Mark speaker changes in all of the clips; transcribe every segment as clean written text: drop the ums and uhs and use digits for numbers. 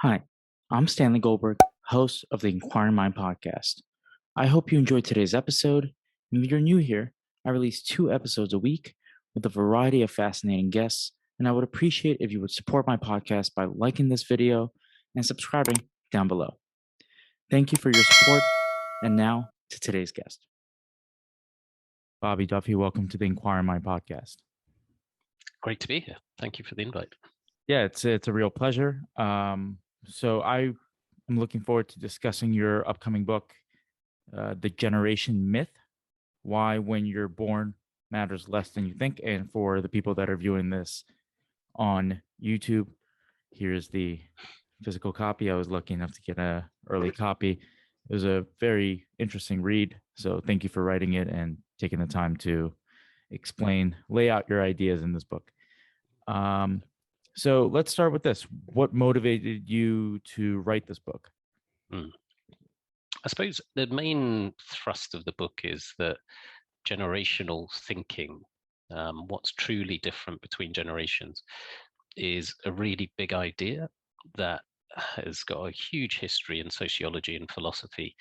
Speaker 1: Hi, I'm Stanley Goldberg, host of the Inquiring Mind podcast. I hope you enjoyed today's episode. And if you're new here, I release 2 episodes a week with a variety of fascinating guests, and I would appreciate if you would support my podcast by liking this video and subscribing down below. Thank you for your support, and now to today's guest. Bobby Duffy, welcome to the Inquiring Mind podcast.
Speaker 2: Great to be here. Thank you for the invite.
Speaker 1: Yeah, it's a real pleasure. So I am looking forward to discussing your upcoming book, The Generation Myth: Why When You're Born Matters Less Than You Think. And for the people that are viewing this on YouTube, here's the physical copy. I was lucky enough to get an early copy. It was a very interesting read. So thank you for writing it and taking the time to lay out your ideas in this book. So let's start with this. What motivated you to write this book?
Speaker 2: I suppose the main thrust of the book is that generational thinking, what's truly different between generations, is a really big idea that has got a huge history in sociology and philosophy,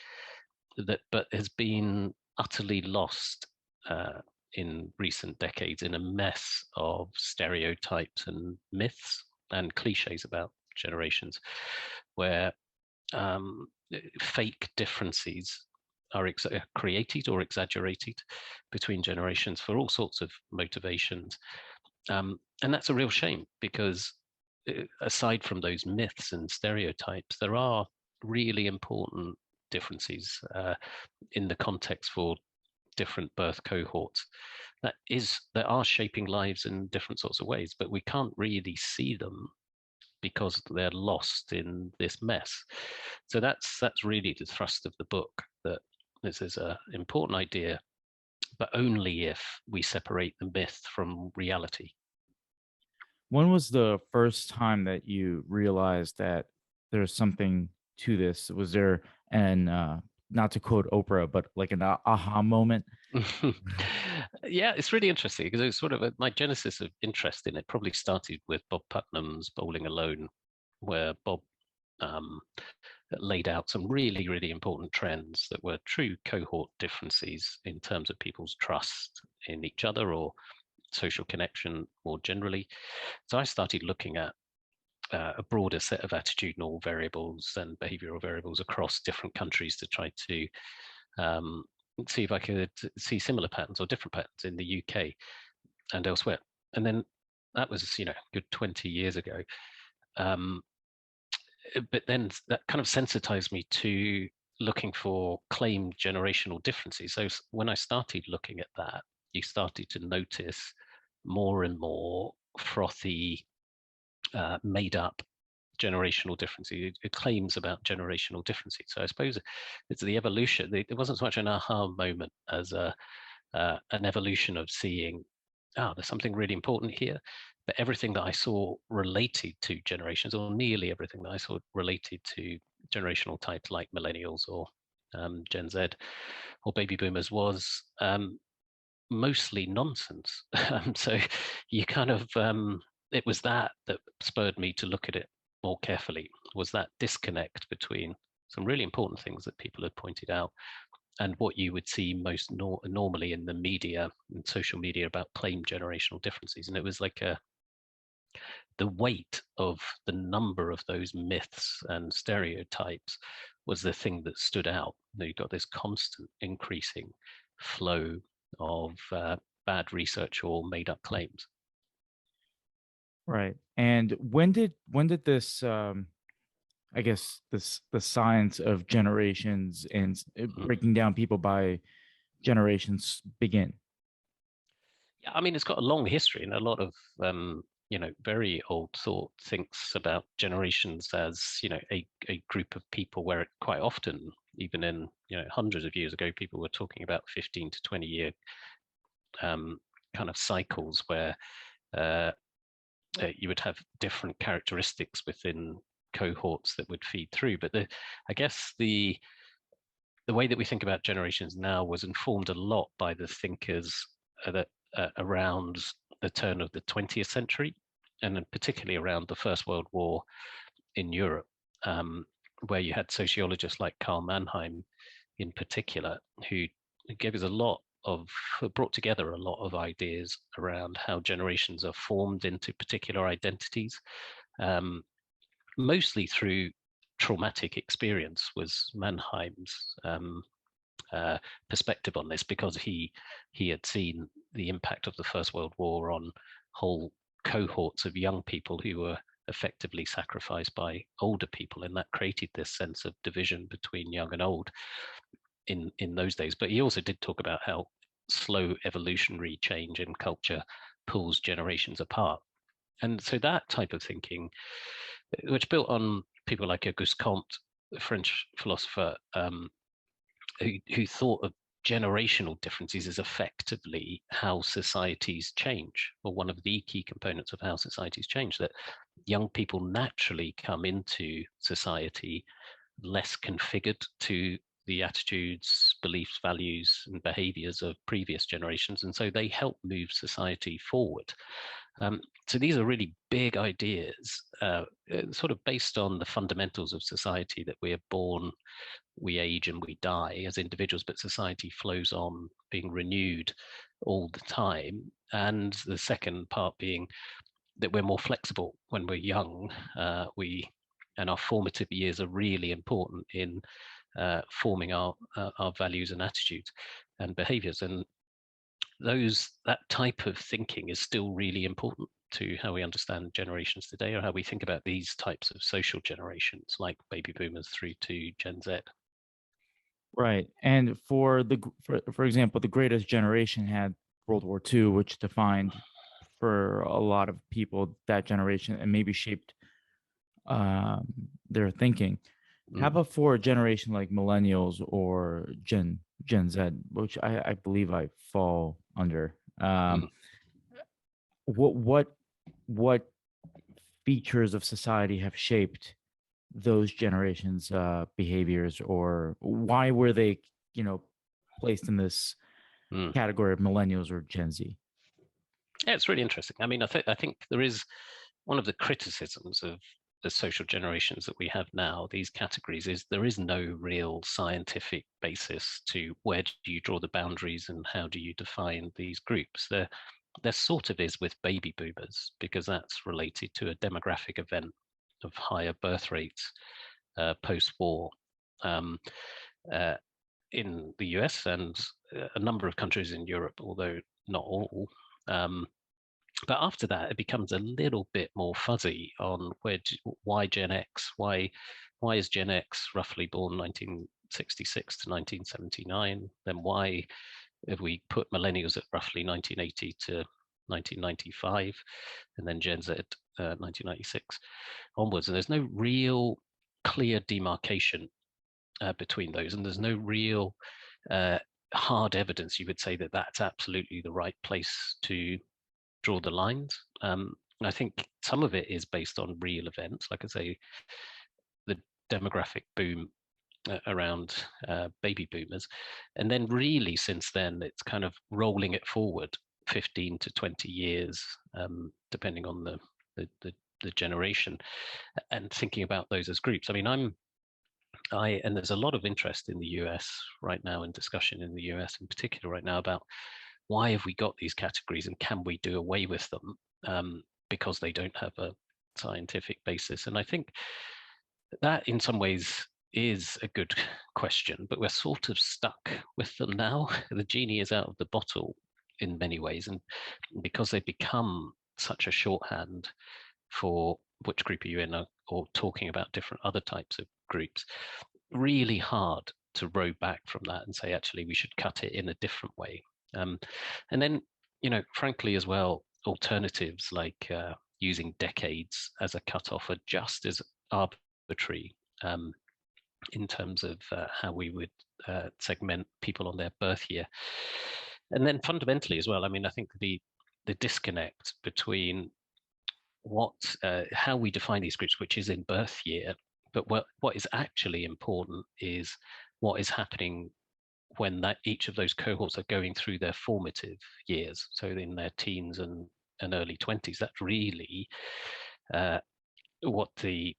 Speaker 2: but has been utterly lost in recent decades in a mess of stereotypes and myths and cliches about generations, where fake differences are created or exaggerated between generations for all sorts of motivations. And that's a real shame because aside from those myths and stereotypes, there are really important differences in the context for different birth cohorts that are shaping lives in different sorts of ways, but we can't really see them because they're lost in this mess. So that's really the thrust of the book, that this is an important idea, but only if we separate the myth from reality.
Speaker 1: When was the first time that you realized that there's something to this? Was there not to quote Oprah, but like an aha moment?
Speaker 2: Yeah, it's really interesting because it was sort of my genesis of interest in it probably started with Bob Putnam's Bowling Alone, where Bob um, laid out some really, really important trends that were true cohort differences in terms of people's trust in each other or social connection more generally. So I started looking at a broader set of attitudinal variables and behavioral variables across different countries to try to um, see if I could see similar patterns or different patterns in the UK and elsewhere. And then that was, good 20 years ago. But then that kind of sensitized me to looking for claimed generational differences. So when I started looking at that, you started to notice more and more frothy, made up generational differences, claims about generational differences. So I suppose it's the evolution. It wasn't so much an aha moment as an evolution of seeing, there's something really important here. But everything that I saw related to generations, or nearly everything that I saw related to generational types like millennials or Gen Z or baby boomers, was mostly nonsense. So you kind of, it was that spurred me to look at it more carefully, was that disconnect between some really important things that people had pointed out and what you would see most normally in the media and social media about claimed generational differences. And it was like the weight of the number of those myths and stereotypes was the thing that stood out. You got this constant increasing flow of bad research or made up claims.
Speaker 1: Right. And when did this I guess the science of generations and breaking down people by generations begin?
Speaker 2: Yeah, I mean, it's got a long history, and a lot of very old thought thinks about generations as a group of people where it quite often, even in hundreds of years ago, people were talking about 15 to 20 year kind of cycles where uh, you would have different characteristics within cohorts that would feed through. But I guess the way that we think about generations now was informed a lot by the thinkers that around the turn of the 20th century, and particularly around the First World War in Europe. where you had sociologists like Karl Mannheim in particular, who gave us a lot of, brought together a lot of ideas around how generations are formed into particular identities, mostly through traumatic experience was Mannheim's perspective on this, because he had seen the impact of the First World War on whole cohorts of young people who were effectively sacrificed by older people, and that created this sense of division between young and old in those days. But he also did talk about how slow evolutionary change in culture pulls generations apart. And so that type of thinking, which built on people like Auguste Comte, the French philosopher, who thought of generational differences as effectively how societies change, or one of the key components of how societies change, that young people naturally come into society less configured to the attitudes, beliefs, values, and behaviors of previous generations. And so they help move society forward. So these are really big ideas, sort of based on the fundamentals of society, that we are born, we age, and we die as individuals, but society flows on, being renewed all the time. And the second part being that we're more flexible when we're young. And our formative years are really important in forming our values and attitudes and behaviors. And that type of thinking is still really important to how we understand generations today, or how we think about these types of social generations, like baby boomers through to Gen Z.
Speaker 1: Right. And for example, the greatest generation had World War II, which defined for a lot of people that generation and maybe shaped their thinking. How about for a generation like millennials or Gen Z, which I believe I fall under?
Speaker 2: Mm.
Speaker 1: What features of society have shaped those generations' behaviors, or why were they, placed in this
Speaker 2: Mm.
Speaker 1: category of millennials or Gen Z?
Speaker 2: Yeah, it's really interesting. I mean, I think there is one of the criticisms of the social generations that we have now, these categories, is there is no real scientific basis to where do you draw the boundaries and how do you define these groups. There sort of is with baby boomers, because that's related to a demographic event of higher birth rates post-war um, uh, in the US and a number of countries in Europe, although not all. But after that, it becomes a little bit more fuzzy on why Gen X, why is Gen X roughly born 1966 to 1979? Then why have we put millennials at roughly 1980 to 1995, and then Gen Z 1996 onwards? And there's no real clear demarcation between those, and there's no real hard evidence you would say that that's absolutely the right place to draw the lines. I think some of it is based on real events, like I say, the demographic boom around baby boomers. And then really since then, it's kind of rolling it forward 15 to 20 years, depending on the generation, and thinking about those as groups. I mean, and there's a lot of interest in the US right now, in discussion in the US in particular right now, about why have we got these categories and can we do away with them, because they don't have a scientific basis. And I think that in some ways is a good question, but we're sort of stuck with them now. The genie is out of the bottle in many ways, and because they've become such a shorthand for which group are you in, or talking about different other types of groups, really hard to row back from that and say, actually, we should cut it in a different way. And then, frankly, as well, alternatives like using decades as a cutoff are just as arbitrary in terms of how we would segment people on their birth year. And then fundamentally as well, I mean, I think the disconnect between how we define these groups, which is in birth year, but what is actually important is what is happening when each of those cohorts are going through their formative years, so in their teens and early 20s. That's really what the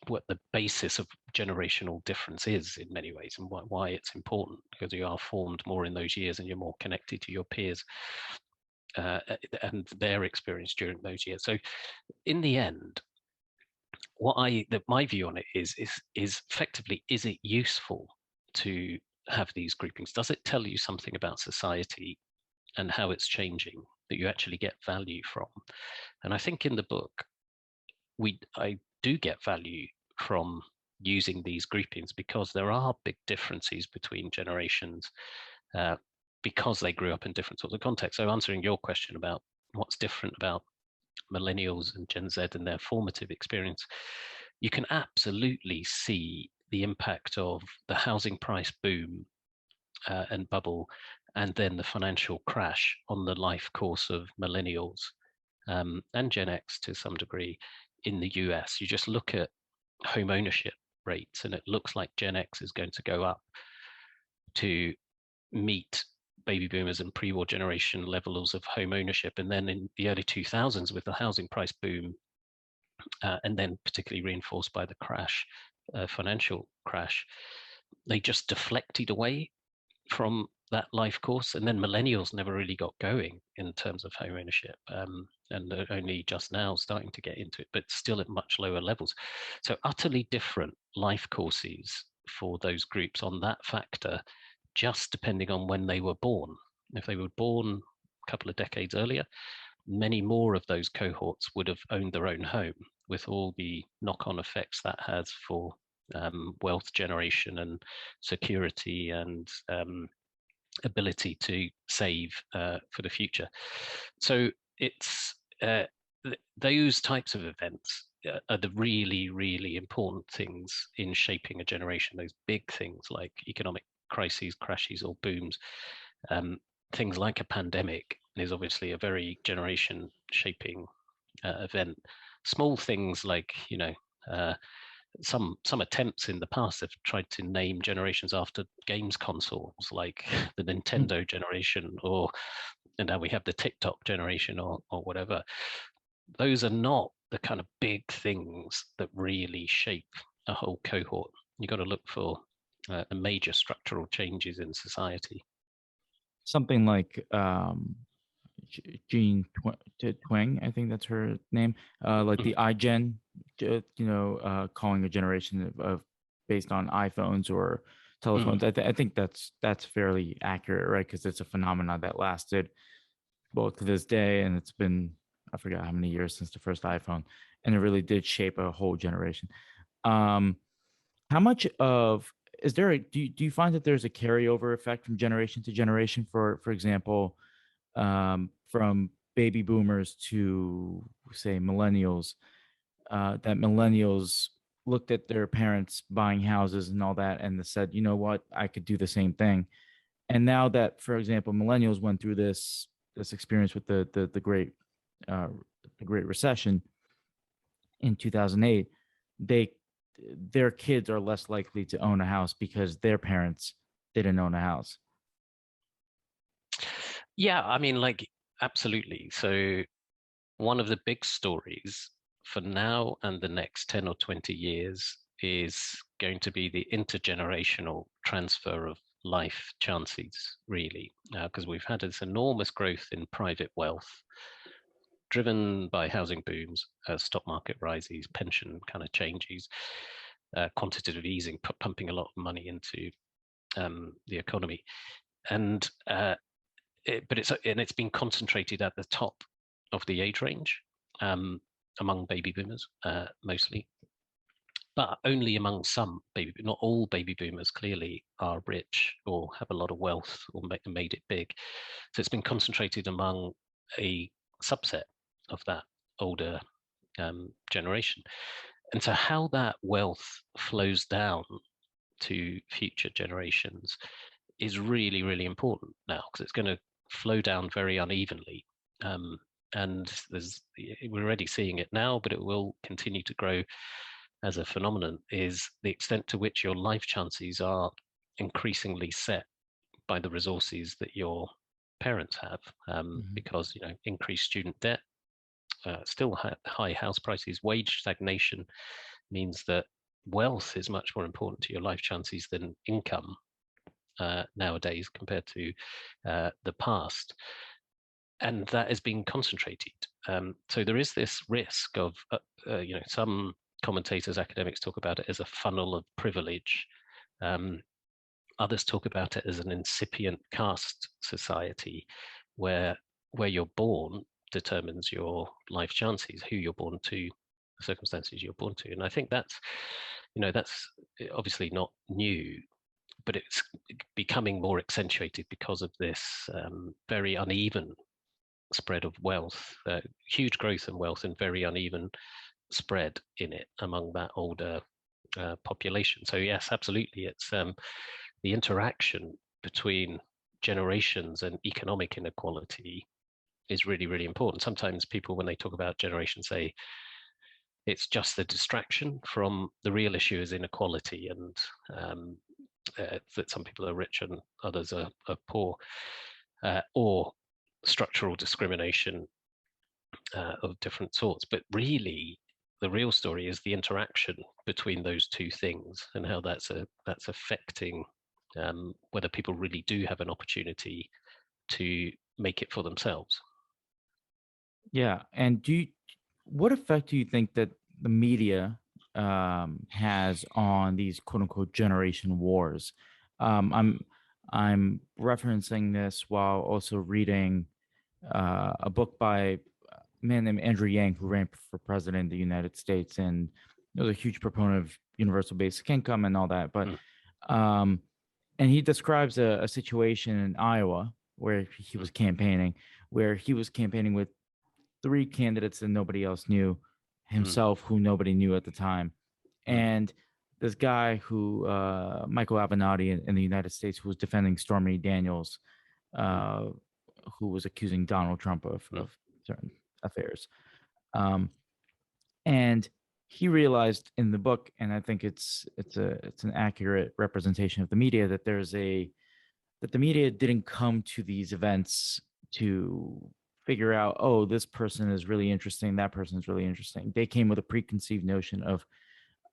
Speaker 2: what the basis of generational difference is in many ways, and why it's important, because you are formed more in those years and you're more connected to your peers and their experience during those years. So in the end, my view on it is effectively, is it useful to have these groupings? Does it tell you something about society and how it's changing that you actually get value from? And I think in the book, I do get value from using these groupings, because there are big differences between generations because they grew up in different sorts of contexts. So answering your question about what's different about millennials and Gen Z and their formative experience, you can absolutely see the impact of the housing price boom and bubble, and then the financial crash on the life course of millennials and Gen X to some degree in the US. You just look at home ownership rates, and it looks like Gen X is going to go up to meet baby boomers and pre-war generation levels of home ownership. And then in the early 2000s, with the housing price boom, and then particularly reinforced by the crash, financial crash, they just deflected away from that life course. And then millennials never really got going in terms of home ownership, and they're only just now starting to get into it, but still at much lower levels. So utterly different life courses for those groups on that factor, just depending on when they were born. If they were born a couple of decades earlier, many more of those cohorts would have owned their own home, with all the knock-on effects that has for wealth generation and security and ability to save for the future. So it's those types of events are the really, really important things in shaping a generation. Those big things like economic crises, crashes, or booms. Things like a pandemic is obviously a very generation shaping event. Small things like, some attempts in the past have tried to name generations after games consoles, like the Nintendo generation, and now we have the TikTok generation, or whatever. Those are not the kind of big things that really shape a whole cohort. You've got to look for major structural changes in society.
Speaker 1: Something like Jean Twing, I think that's her name. Like the iGen, calling a generation of based on iPhones or telephones. I think that's fairly accurate, right? Because it's a phenomenon that lasted well to this day, and it's been, I forgot how many years since the first iPhone, and it really did shape a whole generation. How much of is there a do you find that there's a carryover effect from generation to generation? For example, from baby boomers to say millennials, that millennials looked at their parents buying houses and all that, and they said, you know what, I could do the same thing. And now that, for example, millennials went through this experience with the great uh, the Great Recession in 2008, they their kids are less likely to own a house because their parents didn't own a house.
Speaker 2: Yeah, I mean, like, absolutely. So one of the big stories for now and the next 10 or 20 years is going to be the intergenerational transfer of life chances, really, because we've had this enormous growth in private wealth driven by housing booms, stock market rises, pension kind of changes, quantitative easing, pumping a lot of money into the economy. And it's been concentrated at the top of the age range, among baby boomers mostly, but only among some baby. Not all baby boomers clearly are rich or have a lot of wealth or made it big. So it's been concentrated among a subset of that older generation. And so how that wealth flows down to future generations is really, really important now, because it's going to flow down very unevenly. And we're already seeing it now, but it will continue to grow as a phenomenon, is the extent to which your life chances are increasingly set by the resources that your parents have, because increased student debt, still high house prices, wage stagnation, means that wealth is much more important to your life chances than income nowadays compared to the past. And that is being concentrated. So there is this risk of, some commentators, academics talk about it as a funnel of privilege. Others talk about it as an incipient caste society, where you're born determines your life chances, who you're born to, the circumstances you're born to. And I think that's obviously not new, but it's becoming more accentuated because of this very uneven spread of wealth, huge growth in wealth and very uneven spread in it among that older population. So yes, absolutely, it's the interaction between generations and economic inequality is really, really important. Sometimes people, when they talk about generations, say it's just the distraction from the real issue is inequality, and that some people are rich and others are poor, or structural discrimination of different sorts. But really, the real story is the interaction between those two things and how that's affecting whether people really do have an opportunity to make it for themselves.
Speaker 1: Yeah. And what effect do you think that the media has on these quote unquote generation wars? I'm referencing this while also reading a book by a man named Andrew Yang, who ran for president of the United States and was a huge proponent of universal basic income and all that. But
Speaker 2: Mm,
Speaker 1: um, and he describes a situation in Iowa where he
Speaker 2: mm,
Speaker 1: was campaigning, with three candidates that nobody else knew,
Speaker 2: mm,
Speaker 1: himself, who nobody knew at the time,
Speaker 2: mm,
Speaker 1: and this guy who Michael Avenatti in the United States, who was defending Stormy Daniels,
Speaker 2: mm,
Speaker 1: uh, who was accusing Donald Trump
Speaker 2: mm,
Speaker 1: of certain affairs. Um, and he realized in the book, and I think it's an accurate representation of the media, that the media didn't come to these events to figure out, oh, this person is really interesting, that person is really interesting. They came with a preconceived notion of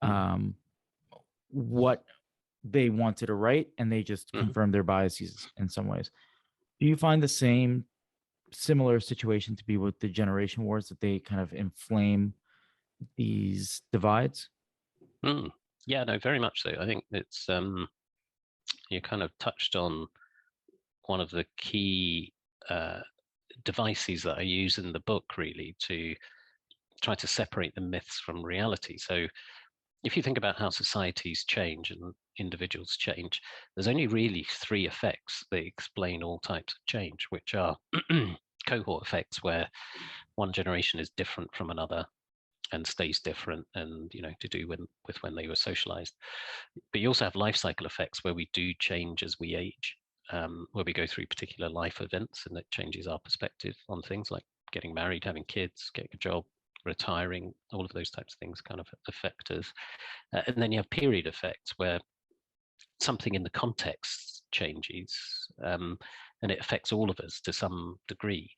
Speaker 2: mm,
Speaker 1: um, what they wanted to write, and they just
Speaker 2: mm.
Speaker 1: confirmed their biases in some ways. Do you find the similar situation to be with the generation wars, that they kind of inflame these divides?
Speaker 2: Mm. Yeah, no, very much so. I think it's you kind of touched on one of the key uh, devices that I use in the book, really, to try to separate the myths from reality. So if you think about how societies change and individuals change, there's only really three effects that explain all types of change, which are cohort effects, where one generation is different from another and stays different, and to do with when they were socialized. But you also have life cycle effects, where we do change as we age, where we go through particular life events, and it changes our perspective on things like getting married, having kids, getting a job, retiring. All of those types of things kind of affect us. And then you have period effects, where something in the context changes, and it affects all of us to some degree.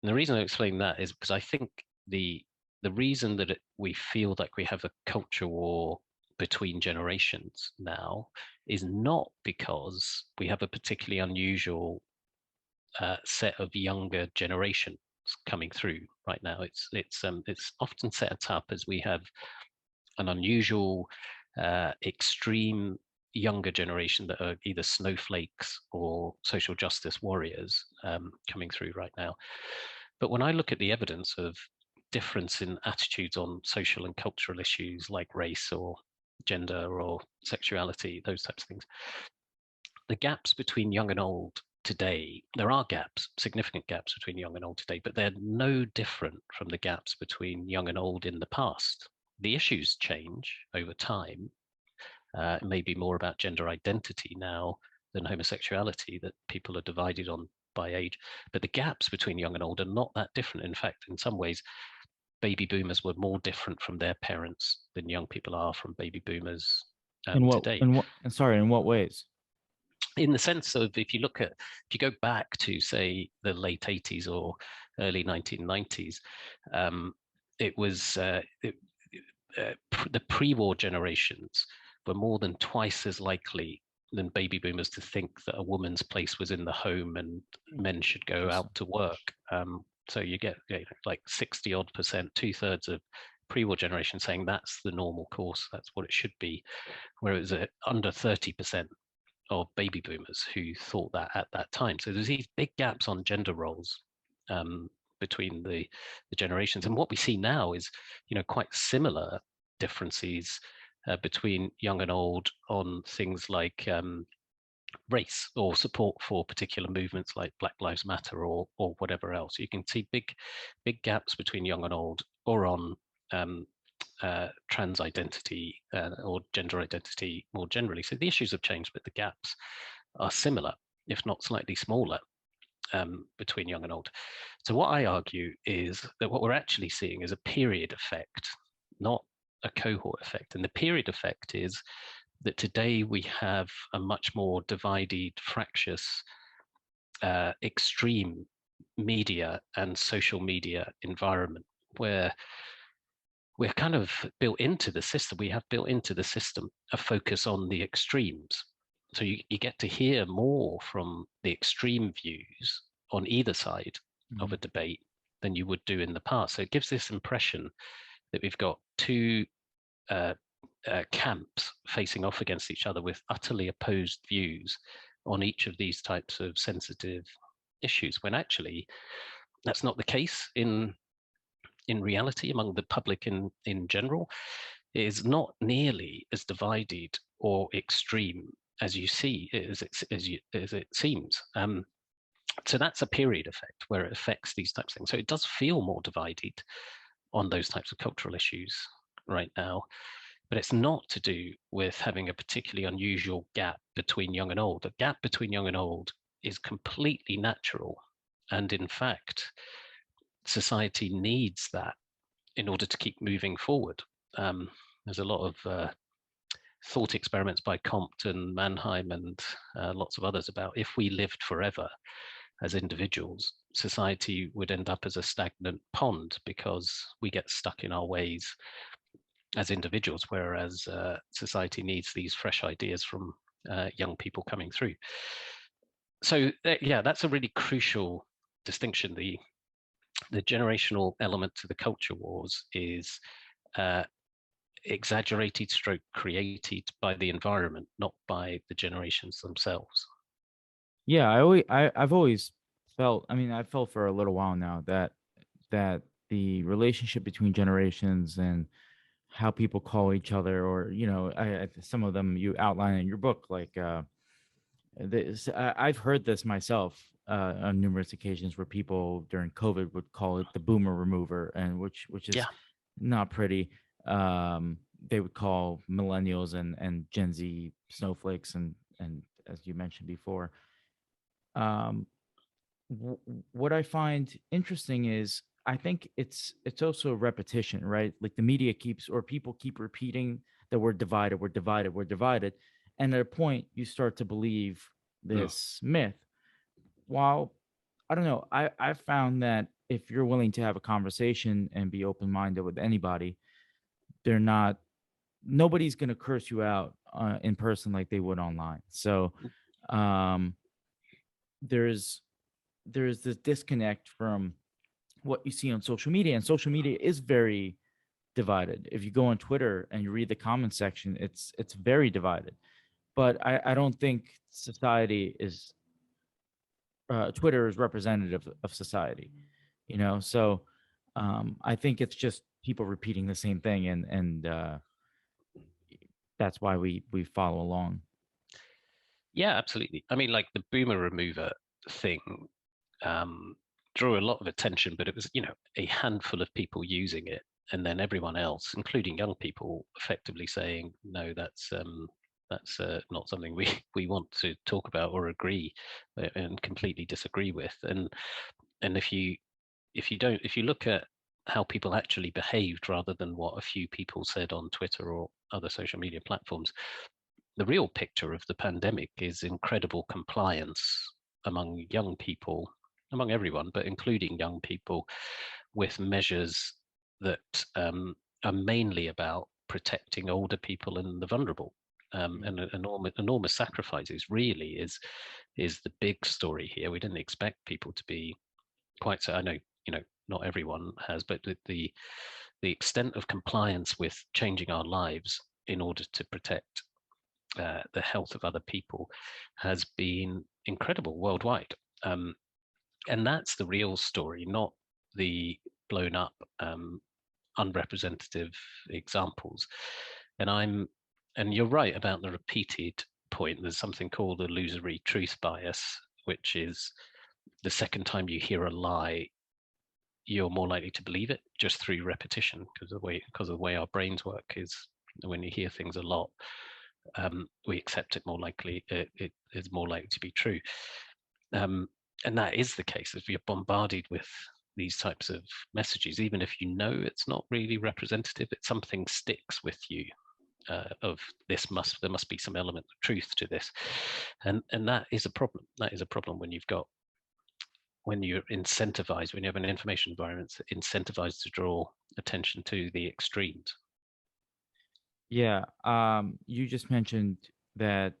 Speaker 2: And the reason I explain that is because I think the reason that we feel like we have a culture war between generations now is not because we have a particularly unusual set of younger generations coming through right now. It's often set up as we have an unusual, extreme younger generation that are either snowflakes or social justice warriors coming through right now. But when I look at the evidence of difference in attitudes on social and cultural issues like race or gender or sexuality, those types of things, the gaps between young and old today, there are gaps, significant gaps between young and old today, but they're no different from the gaps between young and old in the past. The issues change over time. It may be more about gender identity now than homosexuality, that people are divided on by age. But the gaps between young and old are not that different. In fact, in some ways, baby boomers were more different from their parents than young people are from baby boomers today.
Speaker 1: In what ways?
Speaker 2: In the sense of, if you go back to, say, the late 80s or early 1990s, it was the pre-war generations were more than twice as likely than baby boomers to think that a woman's place was in the home and men should go out
Speaker 1: Interesting.
Speaker 2: to work. So you get like 60 odd percent, 2/3 of pre-war generation saying that's the normal course, that's what it should be, whereas under 30% of baby boomers who thought that at that time. So there's these big gaps on gender roles um, between the generations. And what we see now is, quite similar differences between young and old on things like race or support for particular movements like Black Lives Matter or whatever else. You can see big gaps between young and old, or on um, trans identity or gender identity more generally. So the issues have changed, but the gaps are similar, if not slightly smaller, between young and old. So what I argue is that what we're actually seeing is a period effect, not a cohort effect. And the period effect is that today we have a much more divided, fractious, extreme media and social media environment where we're kind of built into the system. We have built into the system a focus on the extremes. So you get to hear more from the extreme views on either side of
Speaker 1: Mhm.
Speaker 2: a debate than you would do in the past. So it gives this impression that we've got two uh, camps facing off against each other with utterly opposed views on each of these types of sensitive issues, when actually that's not the case in reality among the public in general. Is not nearly as divided or extreme as you see as it seems. So that's a period effect where it affects these types of things. So it does feel more divided on those types of cultural issues right now, but it's not to do with having a particularly unusual gap between young and old. The gap between young and old is completely natural, and in fact, society needs that in order to keep moving forward. There's a lot of thought experiments by Comte and Mannheim and lots of others about if we lived forever as individuals, society would end up as a stagnant pond because we get stuck in our ways as individuals, whereas society needs these fresh ideas from young people coming through. So yeah, that's a really crucial distinction. The generational element to the culture wars is uh, exaggerated stroke created by the environment, not by the generations themselves.
Speaker 1: Yeah, I've always felt, I mean, I felt for a little while now that the relationship between generations and how people call each other, or some of them you outline in your book, like I've heard this myself on numerous occasions where people during COVID would call it the boomer remover, and which is
Speaker 2: Yeah,
Speaker 1: not pretty. They would call millennials and Gen Z snowflakes, and as you mentioned before. Um, what I find interesting is I think it's also a repetition, right? Like the media keeps, or people keep repeating that we're divided, we're divided, we're divided, and at a point you start to believe
Speaker 2: mm.
Speaker 1: this myth. While I don't know, I found that if you're willing to have a conversation and be open minded with anybody, they're not nobody's gonna curse you out in person like they would online. So um, there's there's this disconnect from what you see on social media, and social media is very divided. If you go on Twitter and you read the comment section, it's very divided. But I don't think society is Twitter is representative of society, So I think it's just people repeating the same thing, and that's why we follow along.
Speaker 2: Yeah, absolutely. I mean, like the boomer remover thing um, drew a lot of attention, but it was, a handful of people using it, and then everyone else, including young people, effectively saying, "No, that's not something we we want to talk about or agree and completely disagree with." And if you look at how people actually behaved rather than what a few people said on Twitter or other social media platforms, the real picture of the pandemic is incredible compliance among young people, among everyone, but including young people, with measures that are mainly about protecting older people and the vulnerable. And enormous sacrifices really is the big story here. We didn't expect people to be quite so. I know, not everyone has, but the extent of compliance with changing our lives in order to protect the health of other people has been incredible worldwide. And that's the real story, not the blown up, unrepresentative examples. And and you're right about the repeated point. There's something called illusory truth bias, which is the second time you hear a lie, you're more likely to believe it just through repetition, because of the way our brains work is when you hear things a lot, we accept it more likely. It is more likely to be true, and that is the case if you're bombarded with these types of messages. Even if you know it's not really representative, it's something sticks with you. Of there must be some element of truth to this, and that is a problem. That is a problem when you're incentivized, when you have an information environment that's incentivized to draw attention to the extremes.
Speaker 1: Yeah. You just mentioned that,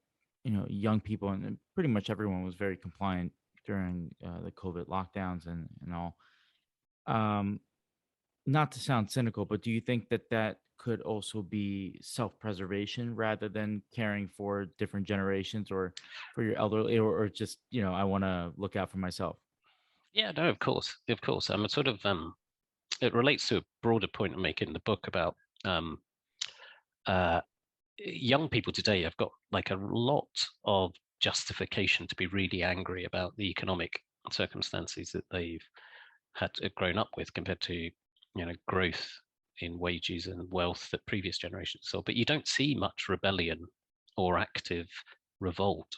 Speaker 1: young people and pretty much everyone was very compliant during the COVID lockdowns and all. Um, Not to sound cynical, but do you think that that could also be self-preservation rather than caring for different generations or for your elderly, or just, I want to look out for myself?
Speaker 2: Yeah, no, of course. I'm a sort of it relates to a broader point I make in the book about um, uh, young people today have got like a lot of justification to be really angry about the economic circumstances that they've had grown up with compared to growth in wages and wealth that previous generations saw. But you don't see much rebellion or active revolt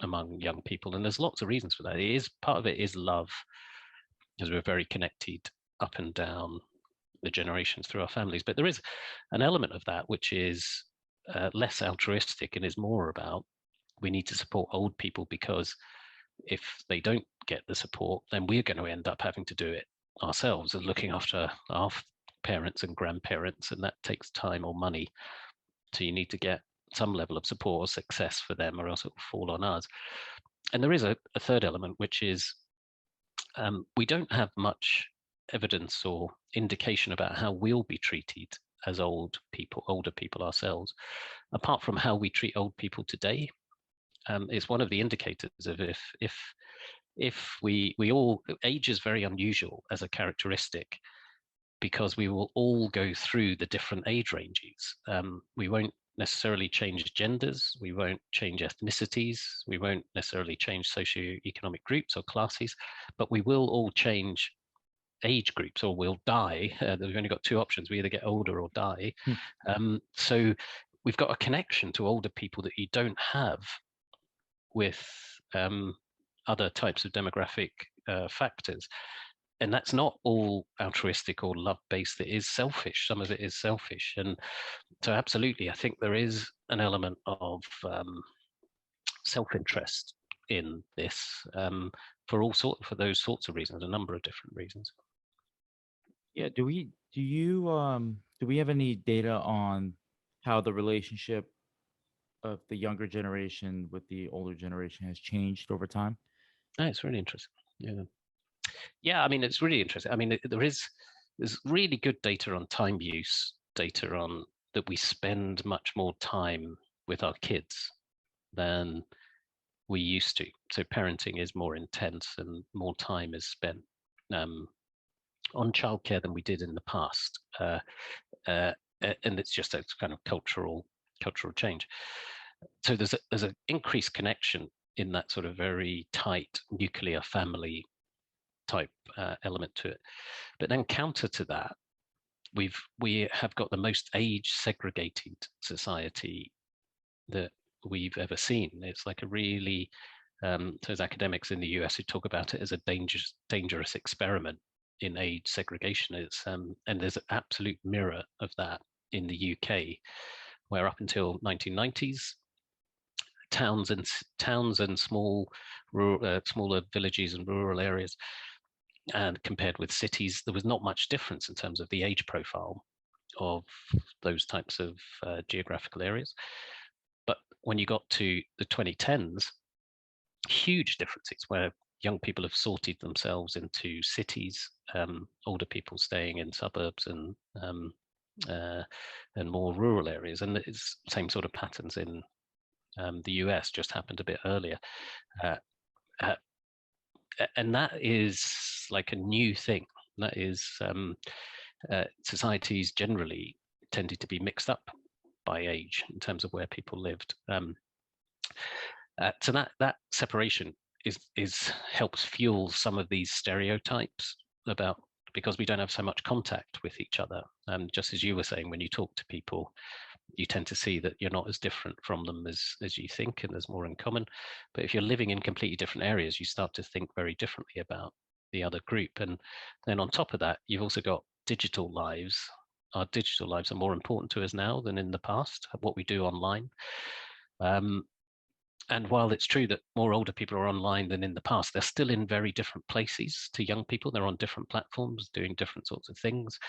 Speaker 2: among young people, and there's lots of reasons for that. It is part of it is love, because we're very connected up and down the generations through our families. But there is an element of that which is less altruistic and is more about we need to support old people, because if they don't get the support, then we're going to end up having to do it ourselves and looking after our parents and grandparents, and that takes time or money. So you need to get some level of support or success for them, or else it will fall on us. And there is a third element, which is we don't have much evidence or indication about how we'll be treated as older people ourselves, apart from how we treat old people today. Is one of the indicators of if we all, age is very unusual as a characteristic, because we will all go through the different age ranges. We won't necessarily change genders, we won't change ethnicities, we won't necessarily change socioeconomic groups or classes, but we will all change age groups, or we'll die. We've only got two options: we either get older or die.
Speaker 1: Hmm.
Speaker 2: So we've got a connection to older people that you don't have with other types of demographic factors. And that's not all altruistic or love based. It is selfish. Some of it is selfish. And so, absolutely, I think there is an element of self interest in this, for those sorts of reasons, a number of different reasons.
Speaker 1: Yeah. Do we have any data on how the relationship of the younger generation with the older generation has changed over time?
Speaker 2: Oh, it's really interesting. Yeah. Yeah, I mean, it's really interesting. I mean, there's really good data on time use, data on that we spend much more time with our kids than we used to. So parenting is more intense and more time is spent um, on childcare than we did in the past. Uh, and it's just a kind of cultural change. So there's an increased connection in that sort of very tight nuclear family type element to it. But then counter to that, we have got the most age segregated society that we've ever seen. It's like a really there's academics in the US who talk about it as a dangerous experiment in age segregation. And there's an absolute mirror of that in the UK, where up until 1990s, towns and smaller villages and rural areas, and compared with cities, there was not much difference in terms of the age profile of those types of geographical areas. But when you got to the 2010s, huge differences where young people have sorted themselves into cities, older people staying in suburbs uh, and more rural areas. And it's same sort of patterns in the US, just happened a bit earlier. Uh, uh, and that is like a new thing. That is societies generally tended to be mixed up by age in terms of where people lived. So that separation is helps fuel some of these stereotypes about, because we don't have so much contact with each other. Just as you were saying, when you talk to people, you tend to see that you're not as different from them as you think, and there's more in common. But if you're living in completely different areas, you start to think very differently about the other group. And then on top of that, you've also got digital lives. Our digital lives are more important to us now than in the past, what we do online. And while it's true that more older people are online than in the past, they're still in very different places to young people. They're on different platforms doing different sorts of things,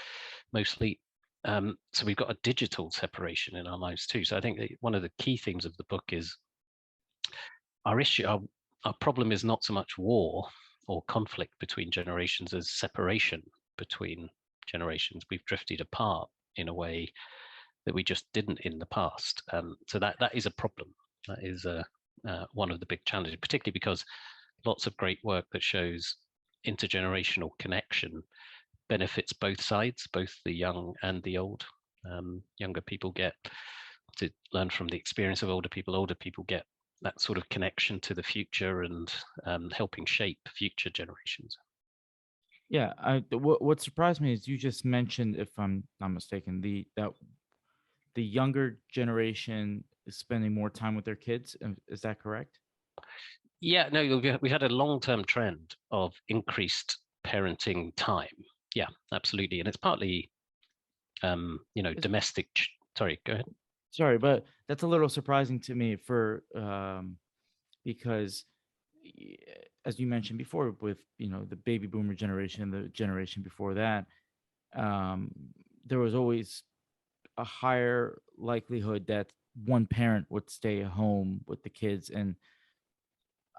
Speaker 2: mostly. So we've got a digital separation in our lives too. So I think that one of the key themes of the book is our issue, our problem is not so much war or conflict between generations as separation between generations. We've drifted apart in a way that we just didn't in the past. So that is a problem. That is one of the big challenges, particularly because lots of great work that shows intergenerational connection benefits both sides, both the young and the old. Younger people get to learn from the experience of older people. Older people get that sort of connection to the future and helping shape future generations.
Speaker 1: Yeah, what surprised me is you just mentioned, if I'm not mistaken, that the younger generation is spending more time with their kids. Is that correct?
Speaker 2: Yeah, no, we had a long-term trend of increased parenting time. Yeah, absolutely, and it's partly,
Speaker 1: It's-
Speaker 2: domestic. Sorry, go ahead.
Speaker 1: Sorry, but that's a little surprising to me for because y- as you mentioned before, with the baby boomer generation, the generation before that, um, there was always a higher likelihood that one parent would stay home with the kids, and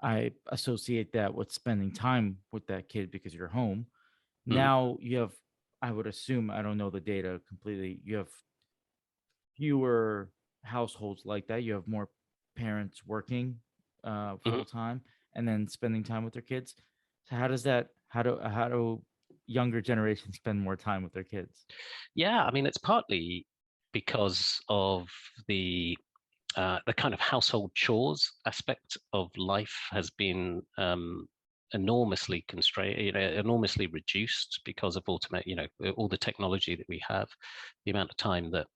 Speaker 1: I associate that with spending time with that kid because you're home.
Speaker 2: Mm,
Speaker 1: Now you have, I would assume, I don't know the data completely, you have fewer households like that. You have more parents working
Speaker 2: mhm.
Speaker 1: full time and then spending time with their kids. So how does that how do younger generations spend more time with their kids?
Speaker 2: Yeah, I mean, it's partly because of the kind of household chores aspect of life has been enormously constrained, enormously reduced because of all the technology that we have, the amount of time that.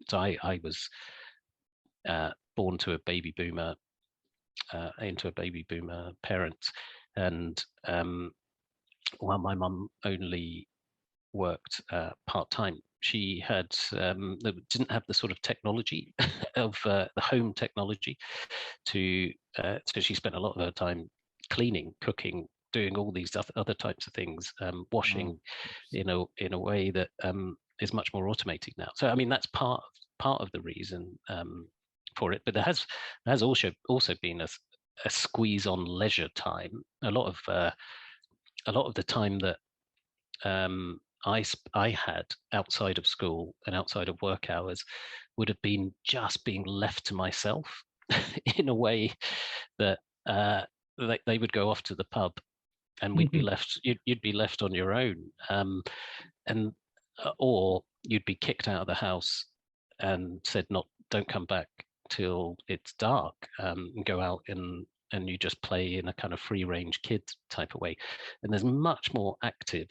Speaker 2: So I was born to a baby boomer, into a baby boomer parent, and while my mum only worked part time. She didn't have the sort of technology of the home technology so she spent a lot of her time cleaning, cooking, doing all these other types of things,
Speaker 1: Oh,
Speaker 2: washing,
Speaker 1: interesting.
Speaker 2: in a way that is much more automated now. So I mean that's part of the reason for it, but there has also been a squeeze on leisure time. A lot of the time that I had outside of school and outside of work hours would have been just being left to myself in a way that they would go off to the pub and you'd be left on your own, and or you'd be kicked out of the house and said not don't come back till it's dark, and go out and you just play in a kind of free range kid type of way. And there's much more active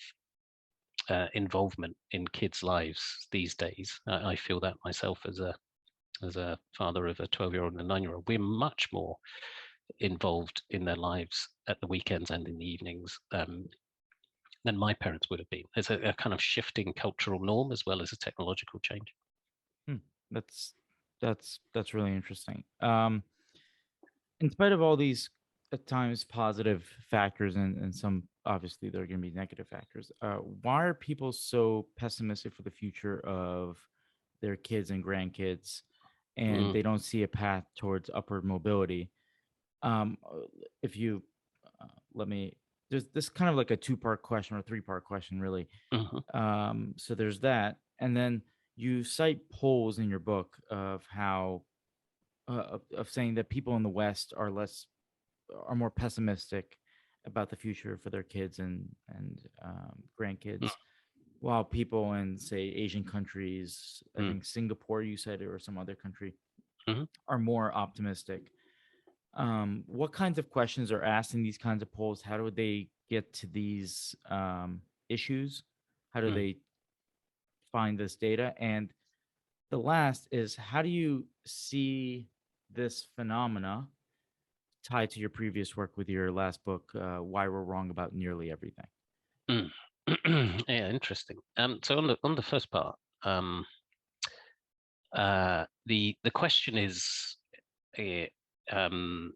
Speaker 2: involvement in kids' lives these days. I feel that myself as a father of a 12-year-old and a 9-year-old. We're much more involved in their lives at the weekends and in the evenings than my parents would have been. There's a kind of shifting cultural norm as well as a technological change.
Speaker 1: Hmm, that's that's really interesting. In spite of all these at times positive factors and some obviously there are going to be negative factors. Why are people so pessimistic for the future of their kids and grandkids, and
Speaker 2: Mm,
Speaker 1: they don't see a path towards upward mobility? Um, uh, if you let me, there's this kind of like a two-part question or three-part question, really.
Speaker 2: mhm,
Speaker 1: So there's that, and then you cite polls in your book of how of saying that people in the West are more pessimistic about the future for their kids and
Speaker 2: mm,
Speaker 1: grandkids, while people in, say, Asian countries, I
Speaker 2: mm,
Speaker 1: think Singapore, you said, or some other country,
Speaker 2: mhm,
Speaker 1: are more optimistic. What kinds of questions are asked in these kinds of polls? How do they get to these issues? How do
Speaker 2: mm,
Speaker 1: they find this data? And the last is, how do you see this phenomena tied to your previous work with your last book, Why We're Wrong About Nearly Everything?
Speaker 2: mm. Yeah, interesting. So on the first part, the question is uh, um,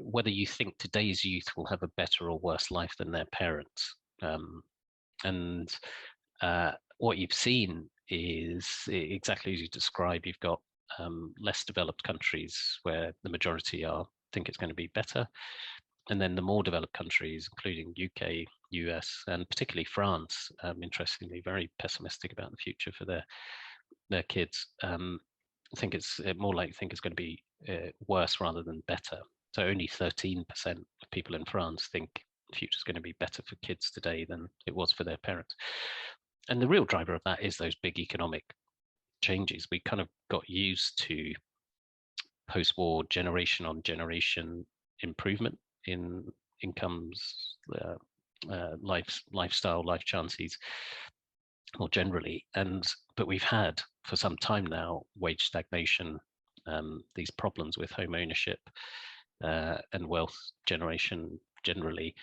Speaker 2: whether you think today's youth will have a better or worse life than their parents. And what you've seen is exactly as you describe. You've got less developed countries where the majority are think it's going to be better, and then the more developed countries, including UK, US, and particularly France, interestingly, very pessimistic about the future for their kids. I think it's more like think it's going to be worse rather than better. So only 13% of people in France think the future is going to be better for kids today than it was for their parents. And the real driver of that is those big economic changes. We kind of got used to post-war generation on generation improvement in incomes, lifestyle, life chances more generally. But we've had for some time now wage stagnation, these problems with home ownership and wealth generation generally.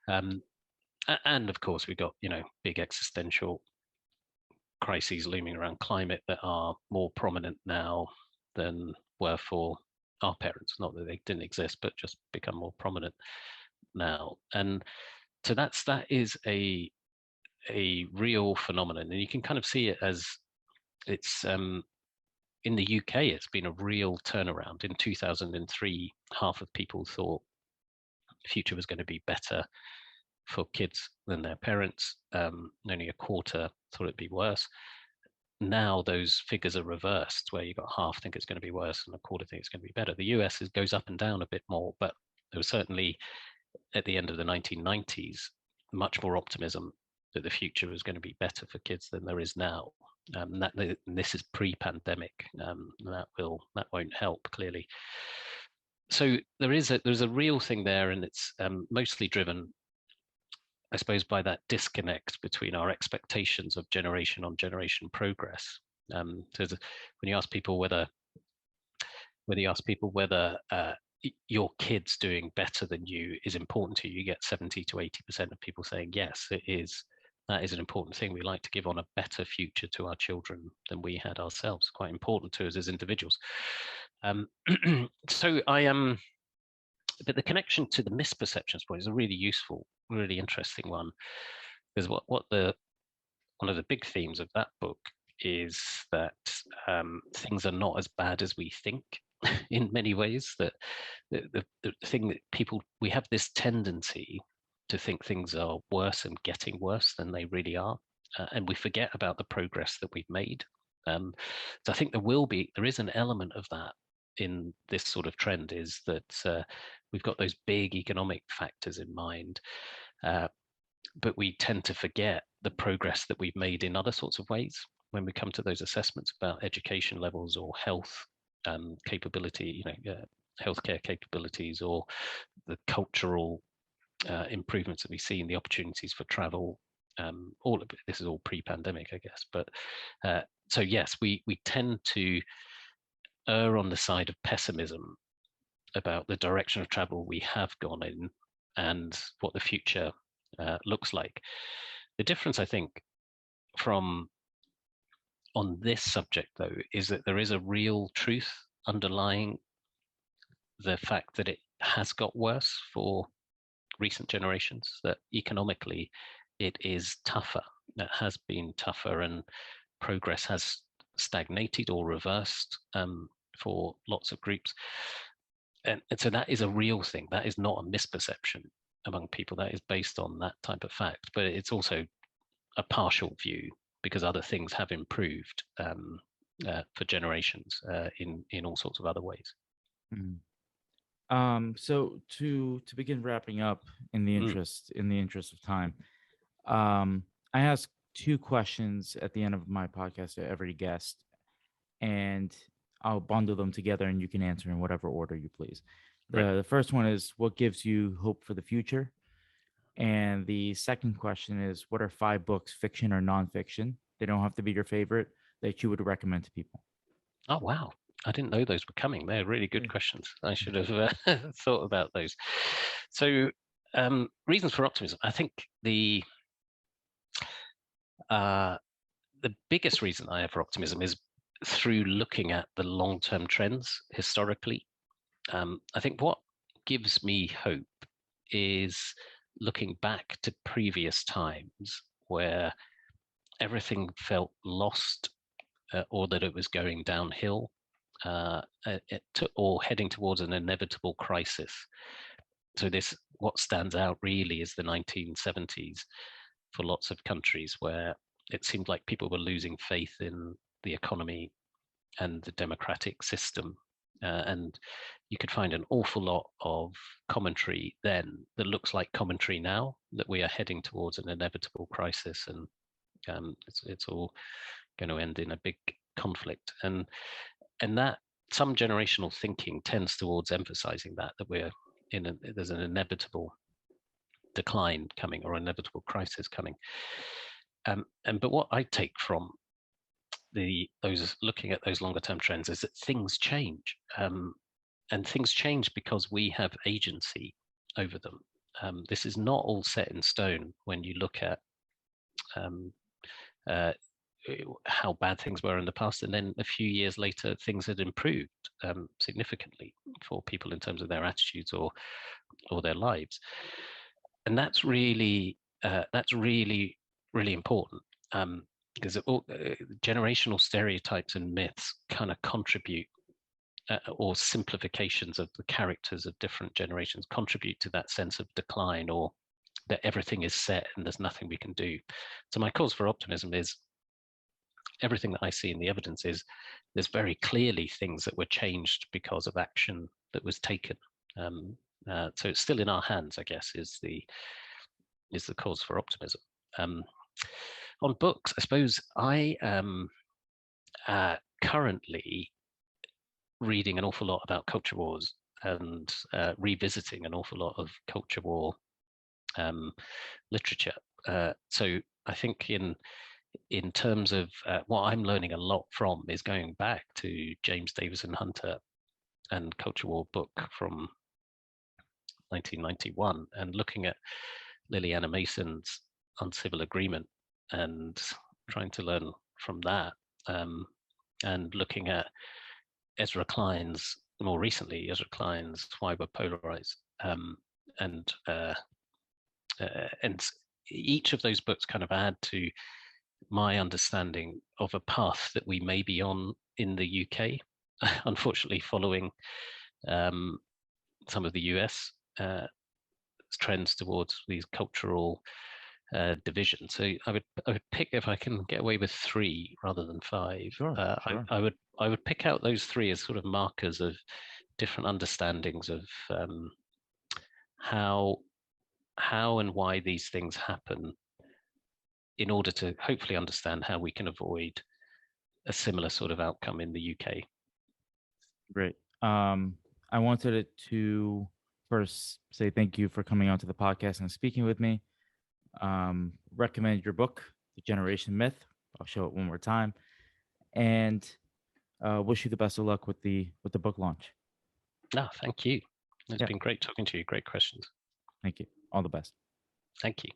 Speaker 2: Um, and of course, we've got big existential crises looming around climate that are more prominent now than were for our parents. Not that they didn't exist, but just become more prominent now. And so that is a real phenomenon, and you can kind of see it as it's in the UK. It's been a real turnaround. In 2003, half of people thought the future was going to be better for kids than their parents. Only a quarter thought it'd be worse. Now those figures are reversed, where you got half think it's going to be worse and a quarter think it's going to be better. The US goes up and down a bit more, but there was certainly at the end of the 1990s much more optimism that the future was going to be better for kids than there is now. And this is pre-pandemic. That won't help clearly. So there's a real thing there, and it's mostly driven, I suppose, by that disconnect between our expectations of generation on generation progress. So when you ask people whether your kids doing better than you is important to you, you get 70 to 80% of people saying yes, it is. That is an important thing. We like to give on a better future to our children than we had ourselves. Quite important to us as individuals. Um, so I am, but the connection to the misperceptions point is a really useful, really interesting one, because what the one of the big themes of that book is that things are not as bad as we think in many ways. That the thing that we have this tendency to think things are worse and getting worse than they really are, and we forget about the progress that we've made. So I think there is an element of that in this sort of trend, is that we've got those big economic factors in mind, uh, but we tend to forget the progress that we've made in other sorts of ways when we come to those assessments about education levels or health capability, healthcare capabilities, or the cultural improvements that we see in the opportunities for travel. All of it, this is all pre-pandemic, I guess. But so yes, we tend to err on the side of pessimism about the direction of travel we have gone in and what the future looks like. The difference, I think, from on this subject, though, is that there is a real truth underlying the fact that it has got worse for recent generations, that economically it is tougher. It has been tougher, and progress has stagnated or reversed for lots of groups. And so that is a real thing. That is not a misperception among people. That is based on that type of fact. But it's also a partial view, because other things have improved for generations in all sorts of other ways.
Speaker 1: Mhm. So to begin wrapping up,
Speaker 2: Mm,
Speaker 1: in the interest of time, I ask two questions at the end of my podcast to every guest, and I'll bundle them together, and you can answer in whatever order you please.
Speaker 2: right.
Speaker 1: The first one is, what gives you hope for the future? And the second question is, what are 5 books, fiction or nonfiction? They don't have to be your favorite, that you would recommend to people.
Speaker 2: Oh, wow. I didn't know those were coming. They're really good
Speaker 1: Yeah.
Speaker 2: questions. I should have thought about those. So, reasons for optimism. I think uh, the biggest reason I have for optimism is through looking at the long-term trends historically. I think what gives me hope is looking back to previous times where everything felt lost, or that it was going downhill, or heading towards an inevitable crisis. So what stands out really is the 1970s for lots of countries, where it seemed like people were losing faith in the economy and the democratic system. And you could find an awful lot of commentary then that looks like commentary now, that we are heading towards an inevitable crisis, and it's all going to end in a big conflict. And that some generational thinking tends towards emphasizing that we're there's an inevitable decline coming, or inevitable crisis coming. But what I take from those looking at those longer term trends is that things change, and things change because we have agency over them. This is not all set in stone when you look at um, uh, how bad things were in the past, and then a few years later things had improved significantly for people in terms of their attitudes or their lives. And that's really really important, because generational stereotypes and myths kind of contribute, or simplifications of the characters of different generations contribute to that sense of decline, or that everything is set and there's nothing we can do. So my cause for optimism is everything that I see in the evidence is there's very clearly things that were changed because of action that was taken. So it's still in our hands, I guess, is the cause for optimism. On books, I suppose I am currently reading an awful lot about culture wars, and revisiting an awful lot of culture war literature. So I think in terms of what I'm learning a lot from is going back to James Davison Hunter and Culture War book from 1991, and looking at Liliana Mason's Uncivil Agreement, and trying to learn from that, and looking at Ezra Klein's, more recently, Ezra Klein's Why We're Polarized, and and each of those books kind of add to my understanding of a path that we may be on in the UK, unfortunately following some of the US trends towards these cultural divisions. So I would pick, if I can get away with 3 rather than 5.
Speaker 1: Sure, sure.
Speaker 2: I would pick out those 3 as sort of markers of different understandings of how and why these things happen, in order to hopefully understand how we can avoid a similar sort of outcome in the UK.
Speaker 1: Great. I wanted to first say thank you for coming onto the podcast and speaking with me. Recommend your book, The Generation Myth. I'll show it one more time, and wish you the best of luck with the book launch.
Speaker 2: Ah, thank you. It's
Speaker 1: Yeah,
Speaker 2: been great talking to you. Great questions.
Speaker 1: thank you. All the best.
Speaker 2: Thank you.